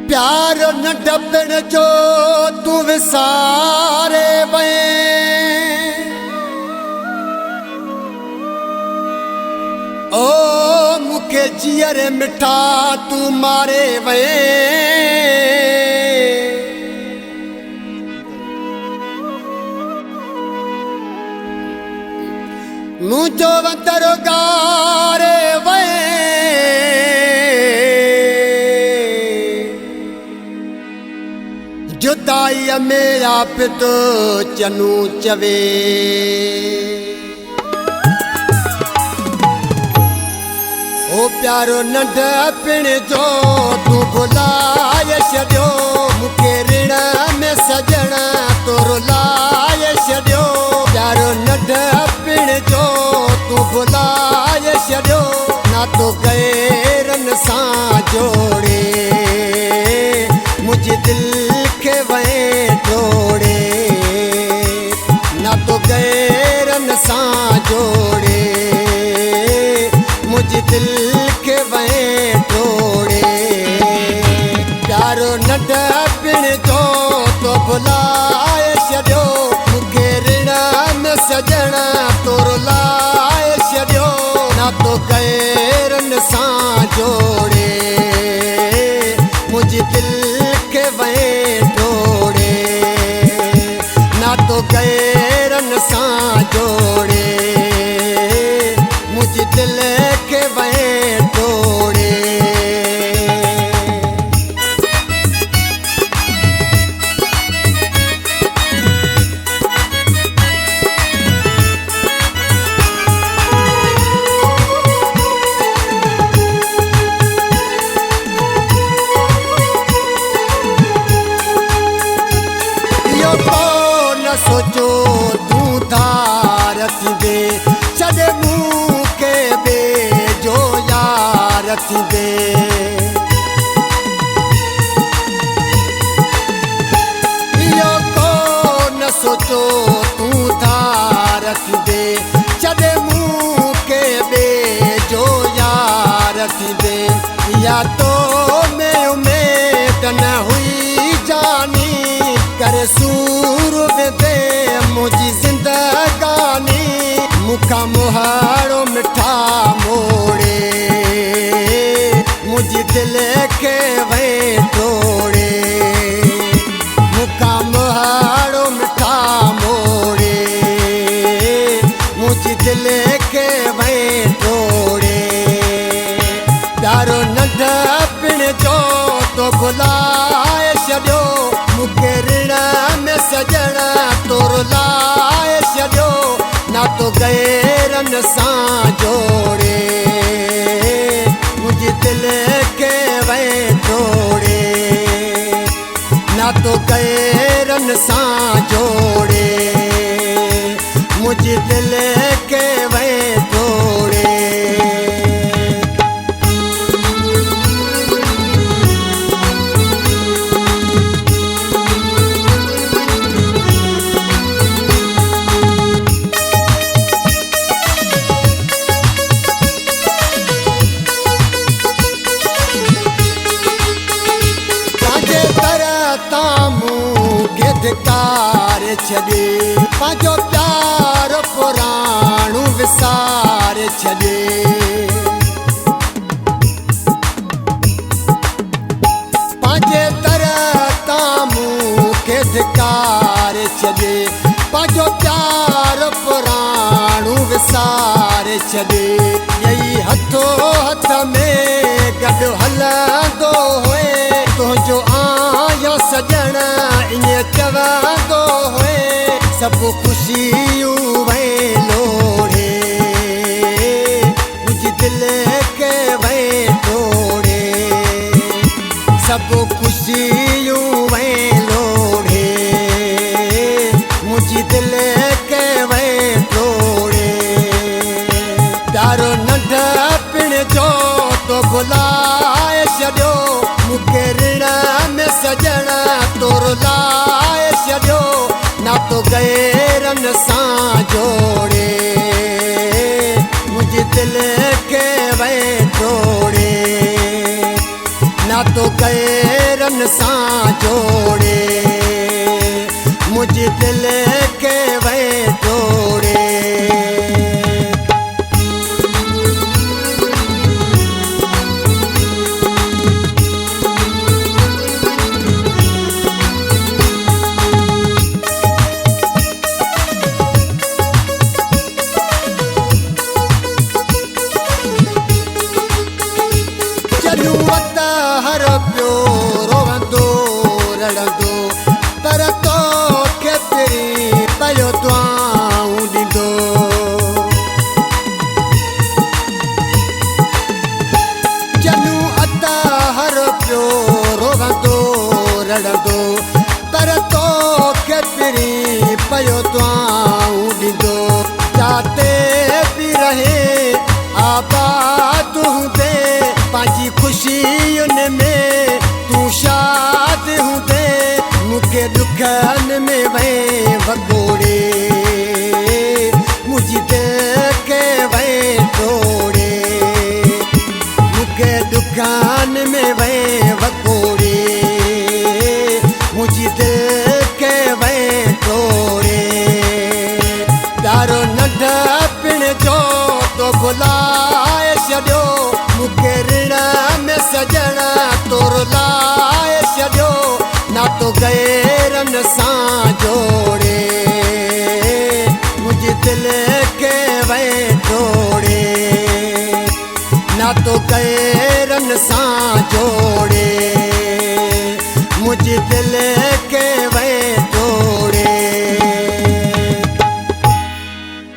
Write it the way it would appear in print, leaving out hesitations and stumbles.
प्यार न डबण जो तू विसारे वे ओ मुखे जियर मिठा तू मारे वे मुझो वतरो गारे वे जुदाई मेरा पितो चनू चवे ओ प्यारो नंढ पिण जो तू भुलाए छॾियो मुखे ऋण में सजण तो रुलाए छॾियो प्यारो नंढ पिण जो तू भुलाए छॾियो ना तो गैरन सां जोड़े मुझे दिल के वे तोड़े ना तो गैरन सां जोड़े मुझे दिल के वे तोड़े प्यारो नंढ पिण जो तो भुलाए छॾियो मुखे ऋण में सजण तो रुलाए छॾियो ना तो गैरन सां जोड़े मुझे दिल के वे तोड़े ना तो गैरन सां जोड़े मुझे दिल के वे तोड़े सोचो तू धार थींदे छॾे मूंखे बेजो यार थींदे इहो को न सोचो तू धार थींदे छॾे मूंखे बेजो यार थींदे या तो में उमेद न हुई जानी करे सूर दे मुझी जिंदगानी मुखा मुहाड़ो मिठा मोड़े मुझी दिल के वे तोड़े मुखा मुहाड़ो मिठा मोड़े मुझी दिल के वे तोड़े प्यारो नंढ पिण जो तो भुलाए छॾियो मुखे ऋण में सजण तो रुलाए छॾियो ना तो गैरन सां जोड़े मुझे दिल के वे तोड़े ना तो गैरन सां जोड़े मुझे दिल के वे तोड़े धिकार छॾे पंहिंजो प्यार पुराणो विसार छॾे पंहिंजे तरह तां मूंखे धिकार छॾे पंहिंजो प्यार पुराणो विसार छॾे यही हथो हथ में गॾु हलंदो हुए तुंहिंजो आयो सजण ईअं चवंदो हुए सभु ख़ुशियूं वे लोड़े मुझी दिल के वे तोड़े सभु ख़ुशियूं वे लोड़े मुझी दिल के वे तोड़े प्यारो नंढ पिण जो तो भुलाए छॾियो मुखे ऋण में सजण तो रुलाए छॾियो ना तो गैरन सां जोड़े मुझे दिल के वे तोड़े ना तो गैरन जोड़े मुझ दिल के वे तोड़े। हर पियो रोवंदो रड़ंदो पर तोखे पिरी पयो दुआऊं ॾींदो। जनू अता हर पियो रोवंदो रड़ंदो पर तोखे पिरी पयो दुआऊं ॾींदो। जाते बि रहे आबाद हूंदे पंहिंजी ख़ुशियुनि में तूं शाद हूंदे मूंखे ॾुखनि में वए वॻोड़े मुंहिंजी दिलि खे वए तोड़े मूंखे ॾुखनि में वए वॻोड़े मुंहिंजी दिलि खे वए तोड़े। प्यारो नंढपिण जो तो भुलाए छॾियो मूंखे ऋण में सजण तोर लाए छॾियो नातो गैरनि सां जोड़े मुंहिंजी दिलि खे वए तोड़े नातो गैरनि सां जोड़े मुंहिंजी दिलि खे